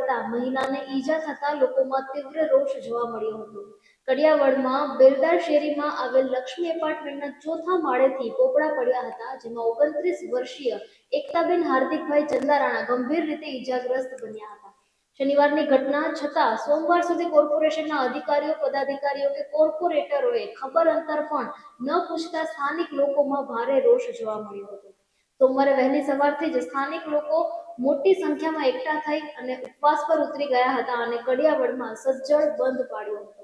પડતા મહિલાને ઈજા થતા લોકોમાં તીવ્ર રોષ જોવા મળ્યો હતો। કડિયાવડમાં બેલદાર શેરીમાં આવેલ લક્ષ્મી એપાર્ટમેન્ટના ચોથા માળેથી પોપડા પડ્યા હતા, જેમાં 29 વર્ષીય એકતાબેન હાર્દિકભાઈ ચંદારાણા ગંભીર રીતે ઈજાગ્રસ્ત બન્યા હતા। શનિવારની ઘટના છતાં સોમવાર સુધી કોર્પોરેશનના અધિકારીઓ, પદાધિકારીઓ કે કોર્પોરેટરોએ ખબર અંતર પણ ન પૂછતા સ્થાનિક લોકોમાં ભારે રોષ જોવા મળ્યો હતો। સોમવારે વહેલી સવારથી જ સ્થાનિક લોકો મોટી સંખ્યામાં એકઠા થઈ અને ઉપવાસ પર ઉતરી ગયા હતા અને કડિયાવડમાં સજ્જડ બંધ પાડ્યો હતો।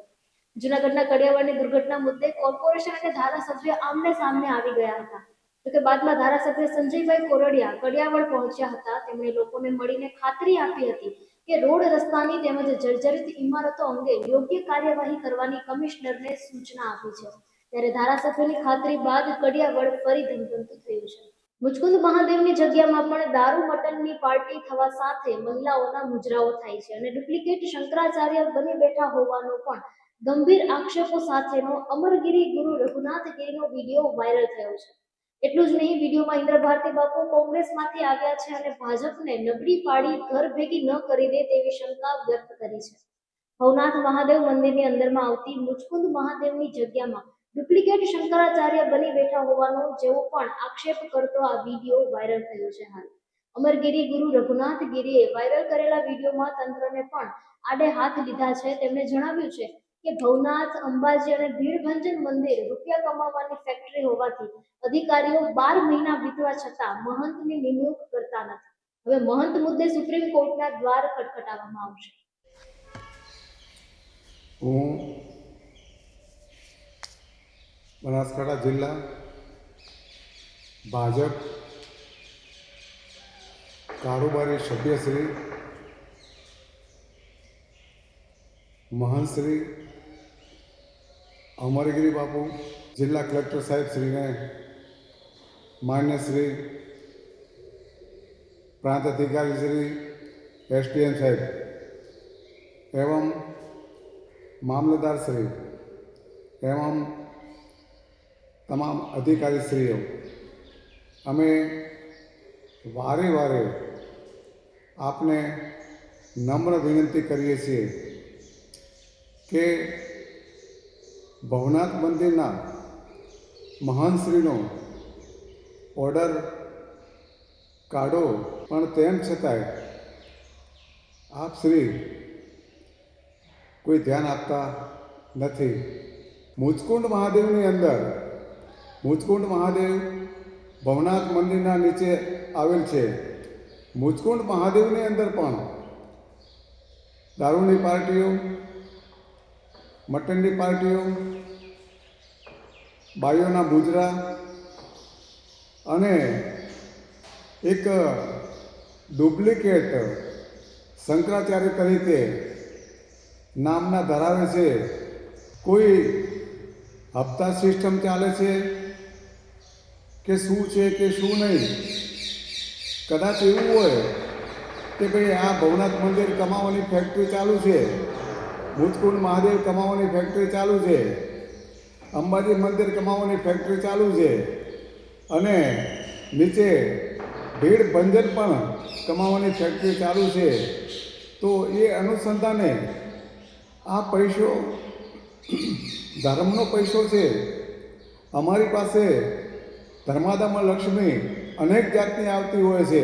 જૂનાગઢના કડિયાવડની દુર્ઘટના મુદ્દે કોર્પોરેશન અને ધારાસભ્ય આમને સામને આવી ગયા હતા, જોકે બાદમાં ધારાસભ્ય સંજયભાઈ કોરડિયા કડિયાવડ પહોંચ્યા હતા। તેમણે લોકોને મળીને ખાતરી આપી હતી કે રોડ રસ્તાની તેમજ જર્જરિત ઇમારતો અંગે યોગ્ય કાર્યવાહી કરવાની કમિશનરને સૂચના આપી છે। ત્યારે ધારાસભ્યની ખાતરી બાદ કડિયાવડ ફરી ધમધમતું થયું છે। મુચકુંદ મહાદેવની જગ્યામાં પણ દારૂ મટનની પાર્ટી થવા સાથે મહિલાઓના મુજરાઓ થાય છે અને ડુપ્લિકેટ શંકરાચાર્ય બની બેઠા હોવાનો પણ ગંભીર આક્ષેપો સાથેનો અમરગીરી ગુરુ રઘુનાથગીરીનો વિડીયો વાયરલ થયો છે। એટલું જ નહીં, વિડીયોમાં ઇન્દ્ર ભારતી બાપુ કોંગ્રેસમાંથી આવ્યા છે અને ભાજપને નબળી પાડી ઘર ભેગી ન કરી દે તેવી શંકા વ્યક્ત કરી છે। ભવનાથ મહાદેવ મંદિરની અંદરમાં આવતી મુચકુંદ મહાદેવની જગ્યામાં ડુપ્લિકેટ શંકરાચાર્ય બની બેઠા હોવાનો જેવો પણ આક્ષેપ કરતો આ વિડીયો વાયરલ થયો છે। હાલ અમરગીરી ગુરુ રઘુનાથગીરીએ વાયરલ કરેલા વિડીયોમાં તંત્રને પણ આડે હાથ લીધા છે। તેમણે જણાવ્યું છે કે ભવનાથ, અંબાજી અને ભીડભંજન મંદિર રૂપિયા કમાવાની ફેક્ટરી હોવાથી અધિકારીઓ 12 મહિના વીતવા છતાં મહંતની નિમણૂક કરતા નથી। હવે મહંત મુદ્દે સુપ્રીમ કોર્ટના દ્વાર ખટખટાવવામાં આવશે। હું બનાસકાંઠા જિલ્લા ભાજપ કારોબારી સભ્ય શ્રી મહંત શ્રી અમરગીરી બાપુ, જિલ્લા કલેક્ટર સાહેબ શ્રીને, માન્ય શ્રી પ્રાંત અધિકારી શ્રી એસડીએમ સાહેબ एवं मामलतदार श्री एवं तमाम अधिकारी श्रीओ अमे वारे वारे आपने नम्र विनंती करीए छीए के भवनाथ मंदिरना महंतश्रीनो ऑर्डर काढो, पण तेम छतांय आप श्री कोई ध्यान आपता नहीं। मुचकुंड महादेवनी अंदर मुचकुंड महादेव भवनाथ मंदिरना नीचे आवेल छे। मुचकुंड महादेवनी अंदर पण दारूनी पार्टीओ, मटननी पार्टीओ, बायोना मुजरा अने एक डुप्लिकेट शंकराचार्य तरीके नामना धरावे छे। कोई हप्ता सिस्टम चाले छे के शू छे के शू नहीं। कदाच एवं होय कि भाई आ भवनाथ मंदिर कमावानी फैक्टरी चालू छे, मुचकुंड महादेव कमावानी फैक्टरी चालू छे, अंबाजी मंदिर कमावानी फैक्टरी चालू छे अने नीचे भीड़ भंजन पण कमावानी फैक्टरी चालू छे। तो ये अनुसंधाने आ पैसो धर्मनो पैसो छे। अमारी पासे धर्मादामा लक्ष्मी अनेक जातनी आवती होय छे।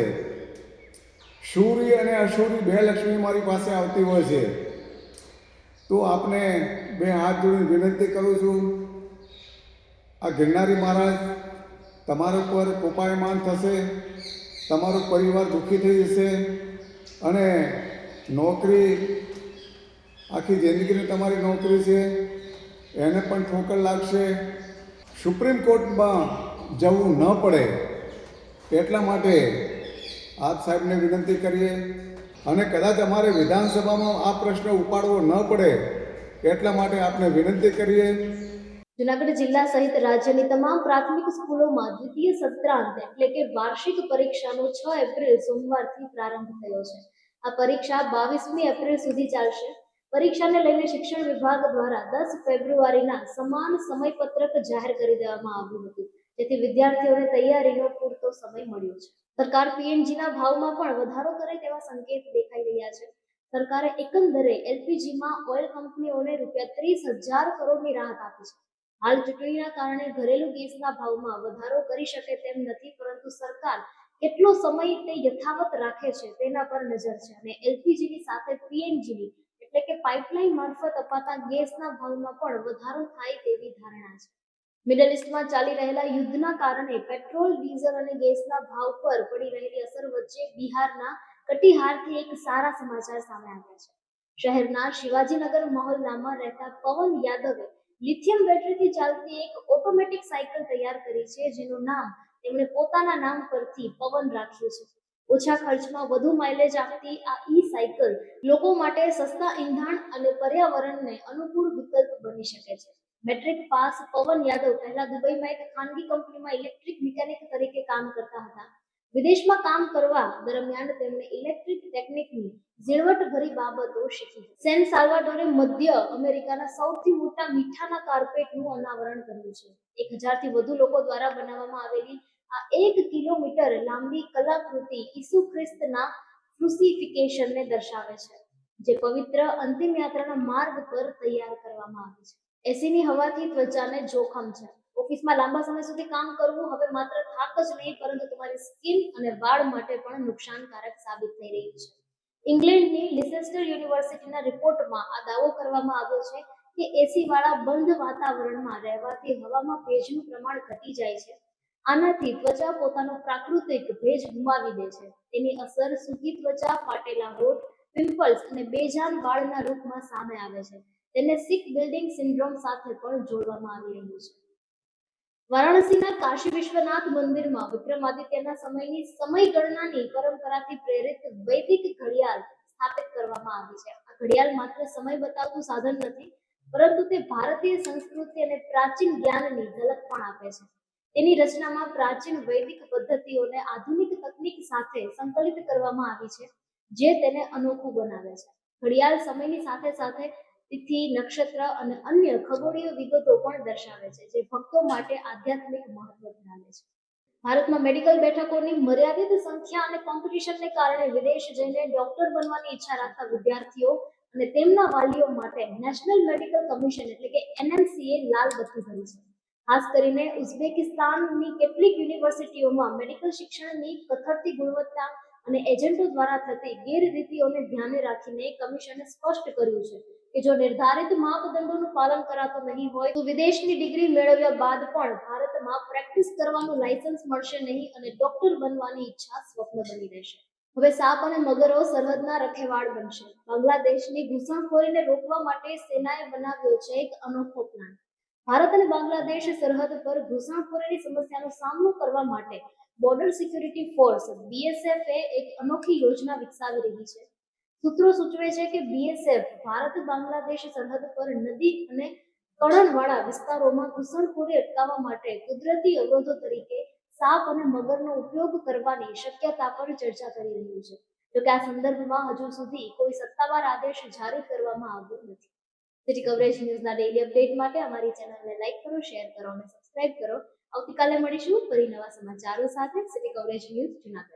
शूरी अने अशूरी बे लक्ष्मी मारी पासे आवती होय छे। तो आपने बे हाथ जोड़ी विनंती करूँ छूं, आ गिरनारी महाराज तमारा पर कोपायमान थशे, तमारो परिवार दुखी थई जशे अने नौकरी आखी जिंदगीनी तमारी नौकरी छे एने पण ठोकर लागशे। सुप्रीम कोर्ट में जवुं न पड़े एटला माटे आप साहेब ने विनंती करीए अने कदाच अमारे विधानसभा में आ प्रश्न उपाड़वो न पड़े एटला माटे आपने विनंती करीए। जूनागढ़ जिला सहित राज्यनी तमाम प्राथमिक स्कूलों द्वितीय सत्रांत एटले के वार्षिक परीक्षानो 6 एप्रिल सोमवारथी प्रारंभ थयो छे। आ परीक्षा 22 एप्रिल सुधी चालशे। परीक्षाने लईने शिक्षण विभाग द्वारा 10 फेब्रुआरीना समान समयपत्रक जाहेर करी देवामां आव्युं हतुं, जेथी विद्यार्थीओने तैयारीनो पूरतो समय मळ्यो छे। सरकार पीएनजीना भावमां पण વધારો કરે તેવા સંકેત દેખાઈ રહ્યા છે। સરકારે એકંદરે એલપીજીમાં ઓઇલ કંપનીઓને ₹30,000 કરોડની રાહત આપી છે. હાલ ચૂંટણીના કારણે ઘરેલું ગેસના ભાવમાં વધારો કરી શકે તેમ નથી, પરંતુ સરકાર કેટલો સમય તે યથાવત રાખે છે તેના પર નજર છે અને એલપીજીની સાથે પીએનજીની એટલે કે પાઇપલાઇન મારફત અપાતા ગેસના ભાવમાં પણ વધારો થાય તેવી ધારણા છે. મિડલ ઇસ્ટમાં ચાલી રહેલા યુદ્ધના કારણે પેટ્રોલ, ડીઝલ અને ગેસના ભાવ પર પડી રહેલી અસર વચ્ચે બિહારના કટિહારથી એક સારા સમાચાર સામે આવ્યા છે. શહેરના શિવાજીનગર મહોલ્લામાં રહેતા પવન યાદવે લિથિયમ બેટરીથી ચાલતી એક ઓટોમેટિક સાયકલ તૈયાર કરી છે, જેનું નામ તેમણે પોતાના નામ પરથી પવન રાખ્યું છે. ઓછા ખર્ચમાં વધુ માઇલેજ આપતી આ સાયકલ લોકો માટે સસ્તા ઈંધણ અને પર્યાવરણને અનુકૂળ વિકલ્પ બની શકે છે. મેટ્રિક પાસ પવન યાદવ પહેલા દુબઈમાં એક ખાનગી કંપનીમાં ઇલેક્ટ્રિક મિકેનિક તરીકે કામ કરતા હતા. વિદેશમાં કામ કરવા દરમિયાન તેમણે ઇલેક્ટ્રિક ટેકનિકની ઝીણવટભરી બાબતો શીખી. સેન સાલ્વાડોરે મધ્ય અમેરિકાના સૌથી મોટા મીઠાના કાર્પેટનું અનાવરણ કર્યું છે. 1000થી વધુ લોકો દ્વારા બનાવવામાં આવેલી આ 1 કિલોમીટર લાંબી કલાકૃતિ ઈસુ ખ્રિસ્તના ક્રુસિફિકેશનને દર્શાવે છે, જે પવિત્ર અંતિમ યાત્રાના માર્ગ પર તૈયાર કરવામાં આવી છે. એસીની હવાથી ત્વચાને જોખમ છે. ઓફિસમાં લાંબા સમય સુધી કામ કરવું હવે માત્ર થાક જ નહીં, પરંતુ તમારી સ્કિન અને વાળ માટે પણ નુકસાનકારક સાબિત થઈ રહ્યું છે. ઇંગ્લેન્ડની લિસેસ્ટર યુનિવર્સિટીના રિપોર્ટમાં આ દાવો કરવામાં આવ્યો છે કે એસી વાળા બંધ વાતાવરણમાં રહેવાથી હવામાં ભેજનું પ્રમાણ ઘટી જાય છે. આનાથી ત્વચા પોતાનો પ્રાકૃતિક ભેજ ગુમાવી દે છે. તેની અસર સૂકી ત્વચા, ફાટેલા હોઠ, પિમ્પલ્સ અને બેજાન વાળના રૂપમાં સામે આવે છે. તેને સિક બિલ્ડિંગ સિન્ડ્રોમ સાથે પણ જોડવામાં આવી રહ્યું છે. વારાણસીના કાશી વિશ્વનાથ મંદિરમાં વિક્રમાદિત્યના સમયની સમયગણનાની પરંપરાથી પ્રેરિત વૈદિક ઘડિયાળ સ્થાપિત કરવામાં આવી છે. આ ઘડિયાળ માત્ર સમય બતાવતું સાધન નથી, પરંતુ તે ભારતીય સંસ્કૃતિ અને પ્રાચીન જ્ઞાનની ઝલક પણ આપે છે. તેની રચનામાં પ્રાચીન વૈદિક પદ્ધતિઓને આધુનિક તકનીક સાથે સંકલિત કરવામાં આવી છે, જે તેને અનોખું બનાવે છે. ઘડિયાળ સમયની સાથે સાથે તિથિ, નક્ષત્ર અને અન્ય ખગોળીય વિગતો પણ દર્શાવે છે, જે ભક્તો માટે આધ્યાત્મિક મહત્વ ધરાવે છે. ભારતમાં મેડિકલ બેઠકોની મર્યાદિત સંખ્યા અને કોમ્પિટિશનને કારણે વિદેશ જઈને ડોક્ટર બનવાની ઈચ્છા રાખતા વિદ્યાર્થીઓ અને તેમના વાલીઓ માટે નેશનલ મેડિકલ કમિશન એટલે કે એનએમસીએ લાલ બત્તી ભરી છે. ખાસ કરીને ઉઝબેકિસ્તાનની કેટલીક યુનિવર્સિટીઓમાં મેડિકલ શિક્ષણની કથળતી ગુણવત્તા અને એજન્ટો દ્વારા થતી ગેરરીતિઓને ધ્યાને રાખીને કમિશને સ્પષ્ટ કર્યું છે કે જો નિર્ધારિત માપદંડોનું પાલન કરાતું નહીં હોય તો વિદેશની ડિગ્રી મેળવ્યા બાદ પણ ભારતમાં પ્રેક્ટિસ કરવાનું લાયસન્સ મળશે નહીં અને ડોક્ટર બનવાની ઈચ્છા સ્વપ્ન બની રહેશે. હવે સાપ અને મગરો સરહદના રખેવાળ બનશે. બાંગ્લાદેશની ઘૂસણખોરીને રોકવા માટે સેનાએ બનાવ્યો છે એક અનોખો પ્લાન. ભારત અને બાંગ્લાદેશ સરહદ પર ઘૂસણખોરીની સમસ્યાનો સામનો કરવા માટે બોર્ડર સિક્યુરિટી ફોર્સ BSF એક અનોખી યોજના વિકસાવી રહી છે. સૂત્રો સૂચવે છે કે BSF ભારત બાંગ્લાદેશ સરહદ પર નદી અને કળણવાળા વિસ્તારોમાં ઘૂસણખોરી અટકાવવા માટે કુદરતી અવરોધો તરીકે સાપ અને મગરનો ઉપયોગ કરવાની શક્યતા પર ચર્ચા કરી રહ્યું છે. જોકે આ સંદર્ભમાં હજુ સુધી કોઈ સત્તાવાર આદેશ જારી કરવામાં આવ્યો નથી. સિટી કવરેજ ન્યૂઝના ડેઈલી અપડેટ માટે અમારી ચેનલને લાઈક કરો, શેર કરો અને સબસ્ક્રાઇબ કરો. આવતીકાલે મળીશું ફરી નવા સમાચારો સાથે. City coverage news Junagadh.